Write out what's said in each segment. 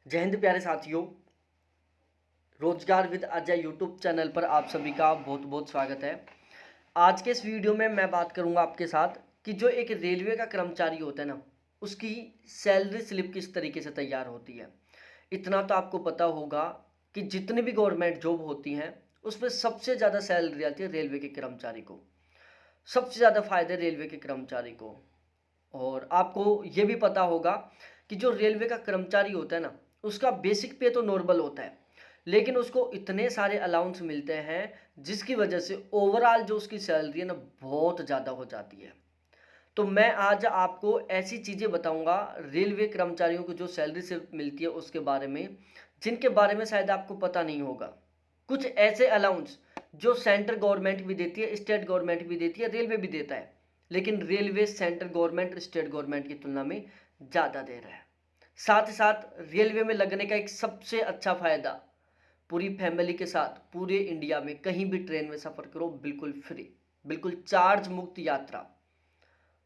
जय हिंद प्यारे साथियों। रोजगार विद अजय यूट्यूब चैनल पर आप सभी का बहुत बहुत स्वागत है। आज के इस वीडियो में मैं बात करूंगा आपके साथ कि जो एक रेलवे का कर्मचारी होता है ना, उसकी सैलरी स्लिप किस तरीके से तैयार होती है। इतना तो आपको पता होगा कि जितनी भी गवर्नमेंट जॉब होती हैं उसमें सबसे ज़्यादा सैलरी आती है रेलवे के कर्मचारी को, सबसे ज़्यादा फायदे रेलवे के कर्मचारी को। और आपको ये भी पता होगा कि जो रेलवे का कर्मचारी होता है ना, उसका बेसिक पे तो नॉर्मल होता है, लेकिन उसको इतने सारे अलाउंस मिलते हैं जिसकी वजह से ओवरऑल जो उसकी सैलरी है ना, बहुत ज़्यादा हो जाती है। तो मैं आज आपको ऐसी चीज़ें बताऊंगा रेलवे कर्मचारियों को जो सैलरी से मिलती है उसके बारे में, जिनके बारे में शायद आपको पता नहीं होगा। कुछ ऐसे अलाउंस जो सेंट्रल गवर्नमेंट भी देती है, स्टेट गवर्नमेंट भी देती है, रेलवे भी देता है, लेकिन railway central government state government की तुलना में ज़्यादा दे रहा है। साथ ही साथ रेलवे में लगने का एक सबसे अच्छा फ़ायदा, पूरी फैमिली के साथ पूरे इंडिया में कहीं भी ट्रेन में सफ़र करो बिल्कुल फ्री, बिल्कुल चार्ज मुक्त यात्रा।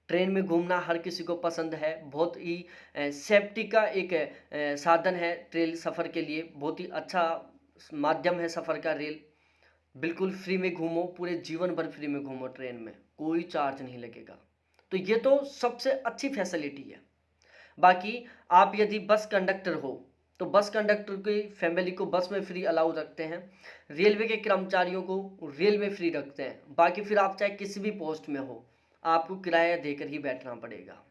ट्रेन में घूमना हर किसी को पसंद है, बहुत ही सेफ्टी का एक साधन है ट्रेन सफ़र के लिए, बहुत ही अच्छा माध्यम है सफ़र का रेल। बिल्कुल फ्री में घूमो, पूरे जीवन भर फ्री में घूमो, ट्रेन में कोई चार्ज नहीं लगेगा। तो ये तो सबसे अच्छी फैसिलिटी है। बाकी आप यदि बस कंडक्टर हो तो बस कंडक्टर की फैमिली को बस में फ्री अलाउ रखते हैं, रेलवे के कर्मचारियों को रेल में फ्री रखते हैं। बाकी फिर आप चाहे किसी भी पोस्ट में हो, आपको किराया देकर ही बैठना पड़ेगा।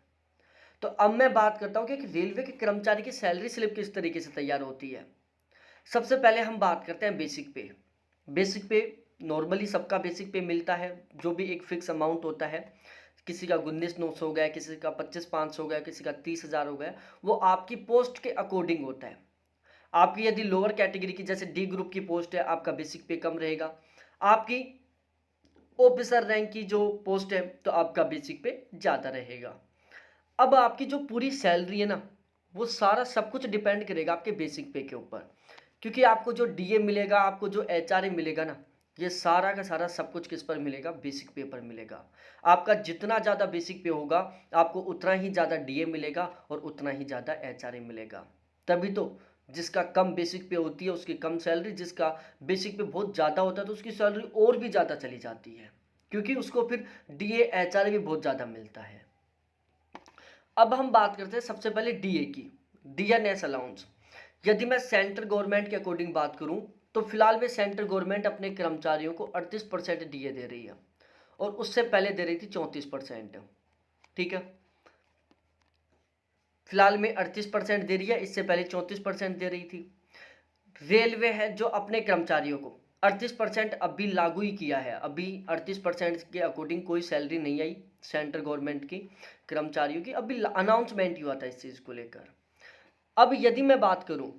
तो अब मैं बात करता हूँ कि रेलवे के कर्मचारी की सैलरी स्लिप किस तरीके से तैयार होती है। सबसे पहले हम बात करते हैं बेसिक पे। बेसिक पे नॉर्मली सबका बेसिक पे मिलता है, जो भी एक फिक्स अमाउंट होता है। किसी का 19,900 हो गया, किसी का 25,500 हो गया, किसी का 30,000 हो गया। वो आपकी पोस्ट के अकॉर्डिंग होता है। आपकी यदि लोअर कैटेगरी की जैसे डी ग्रुप की पोस्ट है, आपका बेसिक पे कम रहेगा। आपकी ऑफिसर रैंक की जो पोस्ट है तो आपका बेसिक पे ज़्यादा रहेगा। अब आपकी जो पूरी सैलरी है ना, वो सारा सब कुछ डिपेंड करेगा आपके बेसिक पे के ऊपर। क्योंकि आपको जो डीए मिलेगा, आपको जो एचआरए मिलेगा ना, ये सारा का सारा सब कुछ किस पर मिलेगा, बेसिक पे पर मिलेगा। आपका जितना ज़्यादा बेसिक पे होगा, आपको उतना ही ज़्यादा डीए मिलेगा और उतना ही ज़्यादा एचआरए मिलेगा। तभी तो जिसका कम बेसिक पे होती है उसकी कम सैलरी, जिसका बेसिक पे बहुत ज़्यादा होता है तो उसकी सैलरी और भी ज़्यादा चली जाती है, क्योंकि उसको फिर डीए एचआरए भी बहुत ज़्यादा मिलता है। अब हम बात करते हैं सबसे पहले डीए की, डीएनएस अलाउंस। यदि मैं सेंट्रल गवर्नमेंट के अकॉर्डिंग बात करूं तो फिलहाल में सेंट्रल गवर्नमेंट अपने कर्मचारियों को 38% डीए दे रही है, और उससे पहले दे रही थी 34%। ठीक है, फिलहाल में 38% दे रही है, इससे पहले 34% दे रही थी। रेलवे है जो अपने कर्मचारियों को 38% अभी लागू ही किया है। अभी 38% के अकॉर्डिंग कोई सैलरी नहीं आई सेंट्रल गवर्नमेंट की कर्मचारियों की, अभी अनाउंसमेंट ही हुआ था इस चीज़ को लेकर। अब यदि मैं बात करूं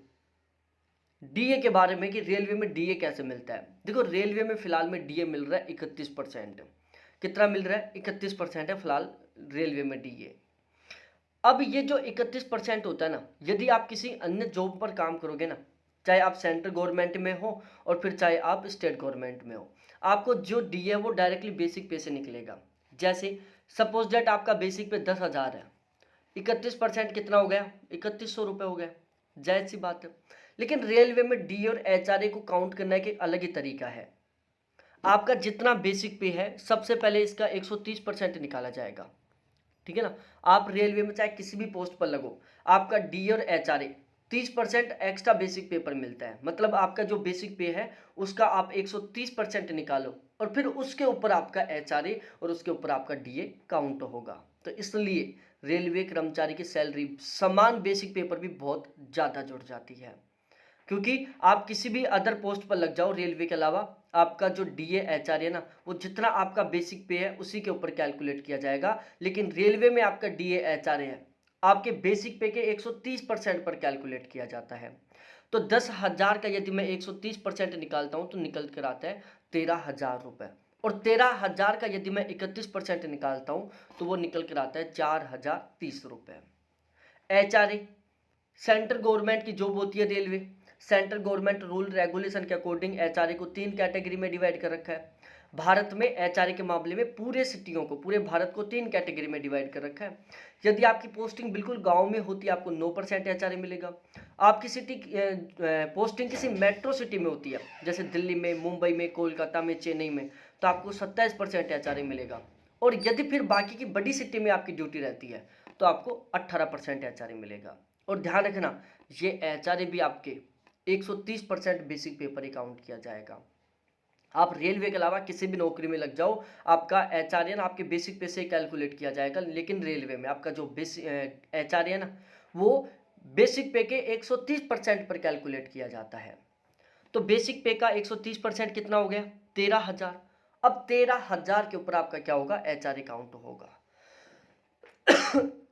डीए के बारे में कि रेलवे में डीए कैसे मिलता है, देखो रेलवे में फिलहाल में डीए मिल रहा है 31%। कितना मिल रहा है, 31% है फिलहाल रेलवे में डीए। अब ये जो 31% होता है ना, यदि आप किसी अन्य जॉब पर काम करोगे ना, चाहे आप सेंट्रल गवर्नमेंट में हो और फिर चाहे आप स्टेट गवर्नमेंट में हो, आपको जो डी है वो डायरेक्टली बेसिक पे से निकलेगा। जैसे सपोज डेट आपका बेसिक पे 10,000 है, 31% कितना हो गया, 3100 रुपये हो गया, जायज़ सी बात है। लेकिन रेलवे में डी और एचआरए को काउंट करने का एक अलग ही तरीका है। आपका जितना बेसिक पे है सबसे पहले इसका 130% निकाला जाएगा। ठीक है ना, आप रेलवे में चाहे किसी भी पोस्ट पर लगो, आपका डी और एचआरए 30% एक्स्ट्रा बेसिक पे पर मिलता है। मतलब आपका जो बेसिक पे है उसका आप 130% निकालो और फिर उसके ऊपर आपका एचआरए और उसके ऊपर आपका डीए काउंट होगा। तो इसलिए रेलवे कर्मचारी की सैलरी समान बेसिक पे पर भी बहुत ज़्यादा जुड़ जाती है। क्योंकि आप किसी भी अदर पोस्ट पर लग जाओ रेलवे के अलावा, आपका जो डीए एचआरए है ना, वो जितना आपका बेसिक पे है उसी के ऊपर कैलकुलेट किया जाएगा। लेकिन रेलवे में आपका डीए एचआरए है आपके बेसिक पे के 130% पर कैलकुलेट किया जाता है। तो 10,000 का यदि मैं 130% निकालता हूँ तो निकल कर आता है 13,000 रुपये। और 13,000 का यदि मैं 31% निकालता हूँ तो वो निकल कर आता है 4,030 रुपये। एचआरए सेंट्रल गवर्नमेंट की जॉब होती है railway. Central government rule regulation के अकॉर्डिंग एचआरए को 3 कैटेगरी में डिवाइड कर रखा है। भारत में एचआरए के मामले में पूरे सिटियों को, पूरे भारत को 3 कैटेगरी में डिवाइड कर रखा है। यदि आपकी पोस्टिंग बिल्कुल गांव में होती है आपको 9% एचआरए मिलेगा। आपकी सिटी पोस्टिंग किसी मेट्रो सिटी में होती है जैसे दिल्ली में, मुंबई में, कोलकाता में, चेन्नई में, तो आपको 27% एचआरए मिलेगा। और यदि फिर बाकी की बड़ी सिटी में आपकी ड्यूटी रहती है तो आपको 18% एचआरए मिलेगा। और ध्यान रखना, ये एचआरए भी आपके 130% बेसिक पे पर काउंट किया जाएगा। आप रेलवे के अलावा किसी भी नौकरी में लग जाओ, आपका एचआरए ना आपके बेसिक पे से कैलकुलेट किया जाएगा, लेकिन रेलवे में आपका जो बेसिक एचआरए है ना वो बेसिक पे के 130% पर कैलकुलेट किया जाता है। तो बेसिक पे का 130% कितना हो गया? 13,000। अब 13,000 के ऊपर आपका क्या होगा? एचआरए काउंट होगा।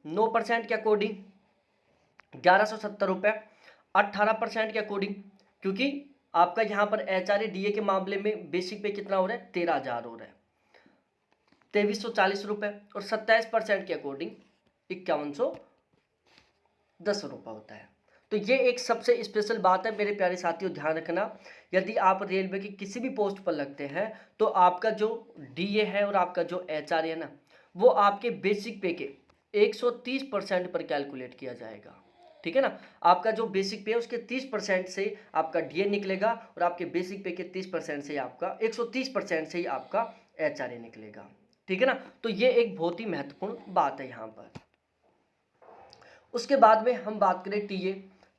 9% के अकॉर्डिंग 1170 रुपये, 18% के अकॉर्डिंग, क्योंकि आपका यहाँ पर एचआरए डीए के मामले में बेसिक पे कितना हो रहा है? 13,000 हो रहा है, 2340 रुपये। और 27% के अकॉर्डिंग 5110 रुपये होता है। तो ये एक सबसे स्पेशल बात है मेरे प्यारे साथियों, ध्यान रखना। यदि आप रेलवे की किसी भी पोस्ट पर लगते हैं तो आपका जो डीए है और आपका जो एचआरए है ना वो आपके बेसिक पे के 130% पर कैलकुलेट किया जाएगा। ठीक है ना, आपका जो बेसिक पे है उसके 30% से आपका डीए निकलेगा और आपके बेसिक पे के 30% से आपका 130% से ही आपका एचआरए निकलेगा। ठीक है ना, तो ये एक बहुत ही महत्वपूर्ण बात है यहाँ पर। उसके बाद में हम बात करें टीए,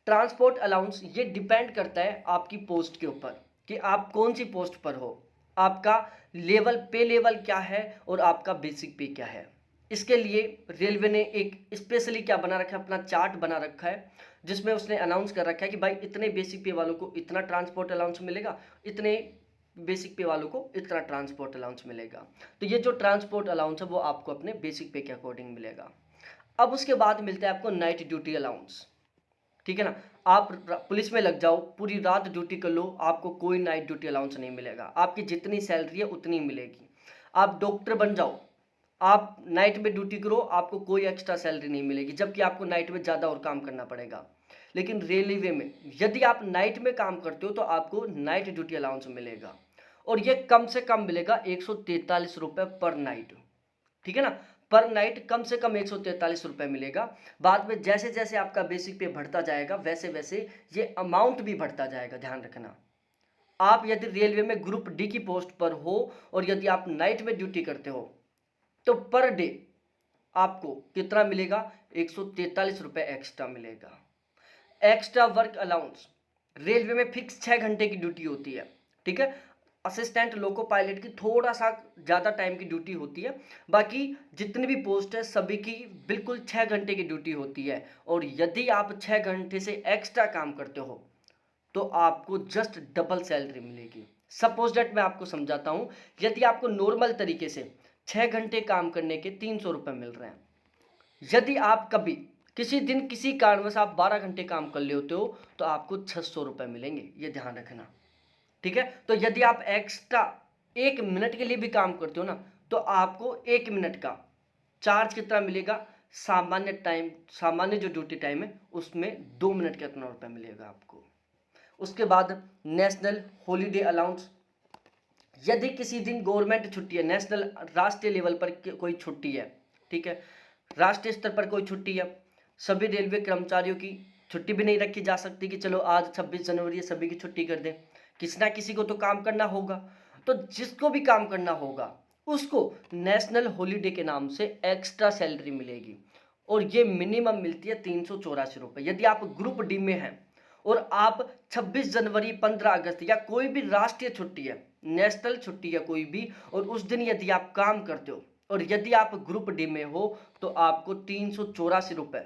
ट्रांसपोर्ट अलाउंस। ये डिपेंड करता है आपकी पोस्ट के ऊपर कि आप कौन सी पोस्ट पर हो, आपका लेवल, पे लेवल क्या है और आपका बेसिक पे क्या है। इसके लिए रेलवे ने एक स्पेशली क्या बना रखा है, अपना चार्ट बना रखा है जिसमें उसने अनाउंस कर रखा है कि भाई इतने बेसिक पे वालों को इतना ट्रांसपोर्ट अलाउंस मिलेगा, इतने बेसिक पे वालों को इतना ट्रांसपोर्ट अलाउंस मिलेगा। तो ये जो ट्रांसपोर्ट अलाउंस है वो आपको अपने बेसिक पे के अकॉर्डिंग मिलेगा। अब उसके बाद मिलता है आपको नाइट ड्यूटी अलाउंस। ठीक है ना, आप पुलिस में लग जाओ, पूरी रात ड्यूटी कर लो, आपको कोई नाइट ड्यूटी अलाउंस नहीं मिलेगा, आपकी जितनी सैलरी है उतनी मिलेगी। आप डॉक्टर बन जाओ, आप नाइट में ड्यूटी करो, आपको कोई एक्स्ट्रा सैलरी नहीं मिलेगी, जबकि आपको नाइट में ज़्यादा और काम करना पड़ेगा। लेकिन रेलवे में यदि आप नाइट में काम करते हो तो आपको नाइट ड्यूटी अलाउंस मिलेगा और ये कम से कम मिलेगा 143 रुपये पर नाइट। ठीक है ना, पर नाइट कम से कम 143 रुपये मिलेगा। बाद में जैसे जैसे आपका बेसिक पे बढ़ता जाएगा वैसे वैसे ये अमाउंट भी बढ़ता जाएगा, ध्यान रखना। आप यदि रेलवे में ग्रुप डी की पोस्ट पर हो और यदि आप नाइट में ड्यूटी करते हो तो पर डे आपको कितना मिलेगा? 143 रुपये एक्स्ट्रा मिलेगा। एक्स्ट्रा वर्क अलाउंस, रेलवे में फिक्स 6 घंटे की ड्यूटी होती है। ठीक है, असिस्टेंट लोको पायलट की थोड़ा सा ज़्यादा टाइम की ड्यूटी होती है, बाकी जितनी भी पोस्ट है सभी की बिल्कुल 6 घंटे की ड्यूटी होती है। और यदि आप 6 घंटे से एक्स्ट्रा काम करते हो तो आपको जस्ट डबल सैलरी मिलेगी। सपोज डेट मैं आपको समझाता हूँ, यदि आपको नॉर्मल तरीके से 6 घंटे काम करने के 300 रुपये मिल रहे हैं, यदि आप कभी किसी दिन किसी कारणवश आप 12 घंटे काम कर लेते हो तो आपको 600 रुपये मिलेंगे, ये ध्यान रखना। ठीक है, तो यदि आप एक्स्ट्रा 1 मिनट के लिए भी काम करते हो ना तो आपको 1 मिनट का चार्ज कितना मिलेगा? सामान्य टाइम, सामान्य जो ड्यूटी टाइम है उसमें 2 मिनट का इतना रुपया मिलेगा आपको। उसके बाद नेशनल हॉलीडे अलाउंस, यदि किसी दिन गवर्नमेंट छुट्टी है, नेशनल राष्ट्रीय लेवल पर कोई छुट्टी है, ठीक है, राष्ट्रीय स्तर पर कोई छुट्टी है, सभी रेलवे कर्मचारियों की छुट्टी भी नहीं रखी जा सकती कि चलो आज 26 जनवरी है सभी की छुट्टी कर दें, किसी ना किसी को तो काम करना होगा। तो जिसको भी काम करना होगा उसको नेशनल हॉलीडे के नाम से एक्स्ट्रा सैलरी मिलेगी और ये मिनिमम मिलती है 384 रुपये। यदि आप ग्रुप डी में हैं और आप 26 जनवरी, 15 अगस्त या कोई भी राष्ट्रीय छुट्टी है, नेशनल छुट्टी है कोई भी, और उस दिन यदि आप काम करते हो और यदि आप ग्रुप डी में हो तो आपको 384 रुपये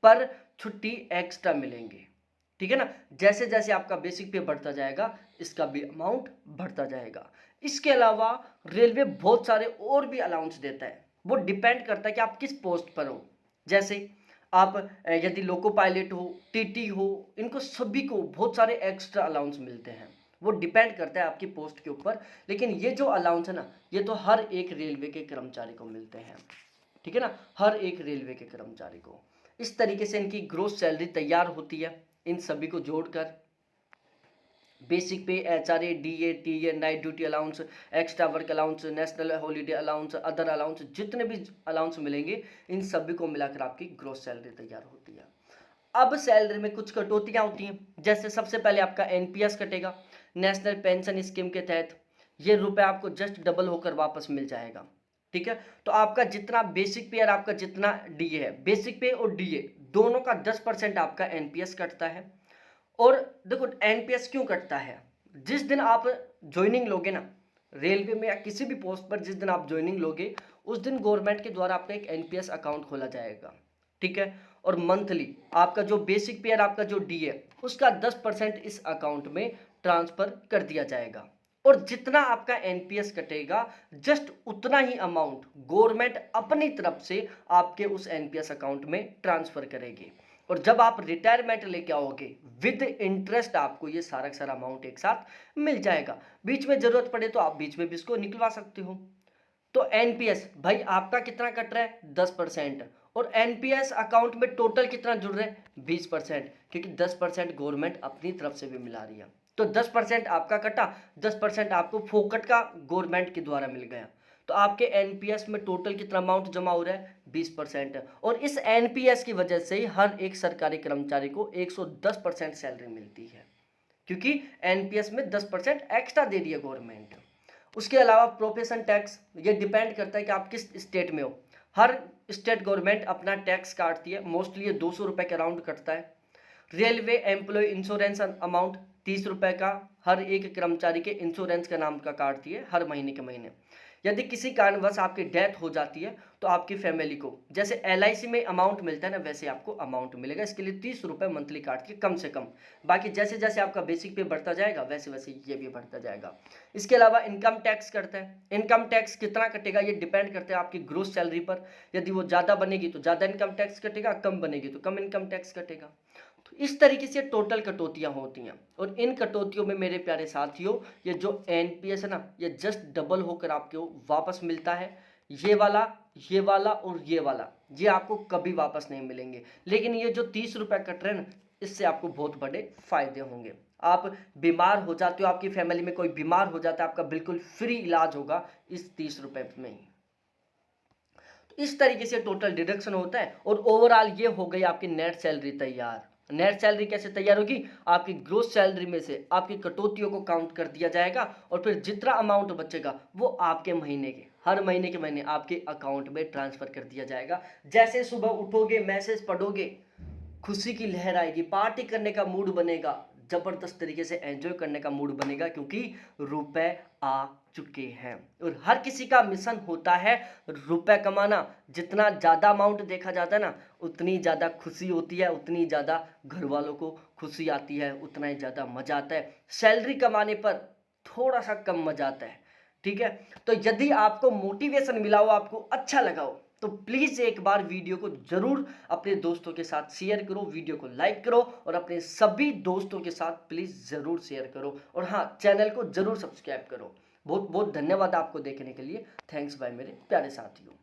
पर छुट्टी एक्स्ट्रा मिलेंगे। ठीक है ना, जैसे जैसे आपका बेसिक पे बढ़ता जाएगा इसका भी अमाउंट बढ़ता जाएगा। इसके अलावा रेलवे बहुत सारे और भी अलाउंस देता है, वो डिपेंड करता है कि आप किस पोस्ट पर हो। जैसे आप यदि लोको पायलट हो, टीटी हो, इनको सभी को बहुत सारे एक्स्ट्रा अलाउंस मिलते हैं, वो डिपेंड करता है आपकी पोस्ट के ऊपर। लेकिन ये जो अलाउंस है ना ये तो हर एक रेलवे के कर्मचारी को मिलते हैं। ठीक है ना, हर एक रेलवे के कर्मचारी को। इस तरीके से इनकी ग्रोस सैलरी तैयार होती है, इन सभी को जोड़कर। बेसिक पे, HRA, DA, TA, night duty allowance, extra work allowance, national holiday allowance, other allowance, जितने भी अलाउंस मिलेंगे इन सभी को मिलाकर आपकी ग्रॉस सैलरी तैयार होती है। अब सैलरी में कुछ कटौतियां होती हैं, जैसे सबसे पहले आपका NPS कटेगा, नेशनल पेंशन स्कीम के तहत। ये रुपए आपको जस्ट डबल होकर वापस मिल जाएगा, ठीक है। तो आपका जितना बेसिक पे और आपका जितना DA है, बेसिक पे और DA दोनों का 10% आपका NPS कटता है। और देखो NPS क्यों कटता है, जिस दिन आप ज्वाइनिंग लोगे ना रेलवे में या किसी भी पोस्ट पर, जिस दिन आप ज्वाइनिंग लोगे उस दिन गवर्नमेंट के द्वारा आपका एक NPS अकाउंट खोला जाएगा, ठीक है। और मंथली आपका जो बेसिक पे और आपका जो DA उसका 10% इस अकाउंट में ट्रांसफर कर दिया जाएगा। और जितना आपका NPS कटेगा जस्ट उतना ही अमाउंट गवर्नमेंट अपनी तरफ से आपके उस NPS अकाउंट में ट्रांसफर करेगी। और जब आप रिटायरमेंट लेके आओगे विद इंटरेस्ट आपको ये सारा का सारा अमाउंट एक साथ मिल जाएगा। बीच में जरूरत पड़े तो आप बीच में भी इसको निकलवा सकते हो। तो NPS भाई आपका कितना कट रहा है 10%, और NPS अकाउंट में टोटल कितना जुड़ रहा है 20%, क्योंकि 10% गवर्नमेंट अपनी तरफ से भी मिला रही है। तो 10% आपका कटा, 10% आपको फोकट का गवर्नमेंट के द्वारा मिल गया। तो आपके NPS में टोटल कितना अमाउंट जमा हो रहा है 20%। और इस NPS की वजह से ही हर एक सरकारी कर्मचारी को 110% सैलरी मिलती है, क्योंकि NPS में 10% एक्स्ट्रा दे दिया गवर्नमेंट। उसके अलावा प्रोफेशन टैक्स, ये डिपेंड करता है कि आप किस स्टेट में हो। हर स्टेट गवर्नमेंट अपना टैक्स काटती है, मोस्टली ये 200 रुपये के अराउंड कटता है। रेलवे एम्प्लॉय इंश्योरेंस अमाउंट 30 रुपये का हर एक कर्मचारी के इंश्योरेंस के नाम का काटती है हर महीने के महीने। यदि किसी कारणवश आपकी डेथ हो जाती है तो आपकी फैमिली को जैसे LIC में अमाउंट मिलता है ना, वैसे आपको अमाउंट मिलेगा। इसके लिए 30 रुपये मंथली काट के कम से कम। बाकी जैसे जैसे आपका बेसिक पे बढ़ता जाएगा वैसे वैसे ये भी बढ़ता जाएगा। इसके अलावा इनकम टैक्स करता है। इनकम टैक्स कितना कटेगा ये डिपेंड करता है आपकी ग्रोस सैलरी पर। यदि वो ज़्यादा बनेगी तो ज़्यादा इनकम टैक्स कटेगा, कम बनेगी तो कम इनकम टैक्स कटेगा। तो इस तरीके से टोटल कटौतियां होती हैं। और इन कटौतियों में मेरे प्यारे साथियों ये जो NPS है ना, ये जस्ट डबल होकर आपको वापस मिलता है। ये वाला, ये वाला और ये वाला, ये आपको कभी वापस नहीं मिलेंगे। लेकिन ये जो 30 रुपये कट रहे हैं ना, इससे आपको बहुत बड़े फायदे होंगे। आप बीमार हो जाते हो, आपकी फैमिली में कोई बीमार हो जाता है, आपका बिल्कुल फ्री इलाज होगा इस 30 रुपये में ही। तो इस तरीके से टोटल डिडक्शन होता है। और ओवरऑल ये हो गई आपकी नेट सैलरी तैयार। नेट सैलरी कैसे तैयार होगी, आपकी ग्रोस सैलरी में से आपकी कटौतियों को काउंट कर दिया जाएगा और फिर जितना अमाउंट बचेगा वो आपके महीने के हर महीने के महीने आपके अकाउंट में ट्रांसफर कर दिया जाएगा। जैसे सुबह उठोगे, मैसेज पढ़ोगे, खुशी की लहर आएगी, पार्टी करने का मूड बनेगा, जबरदस्त तरीके से एंजॉय करने का मूड बनेगा, क्योंकि रुपए आ चुके हैं। और हर किसी का मिशन होता है रुपए कमाना। जितना ज़्यादा अमाउंट देखा जाता है ना, उतनी ज़्यादा खुशी होती है, उतनी ज़्यादा घर वालों को खुशी आती है, उतना ही ज़्यादा मज़ा आता है। सैलरी कमाने पर थोड़ा सा कम मज़ा आता है, ठीक है। तो यदि आपको मोटिवेशन मिला हो, आपको अच्छा लगा हो, तो प्लीज़ एक बार वीडियो को ज़रूर अपने दोस्तों के साथ शेयर करो, वीडियो को लाइक करो और अपने सभी दोस्तों के साथ प्लीज़ ज़रूर शेयर करो। और हाँ, चैनल को ज़रूर सब्सक्राइब करो। बहुत बहुत धन्यवाद आपको देखने के लिए। थैंक्स बाय मेरे प्यारे साथियों।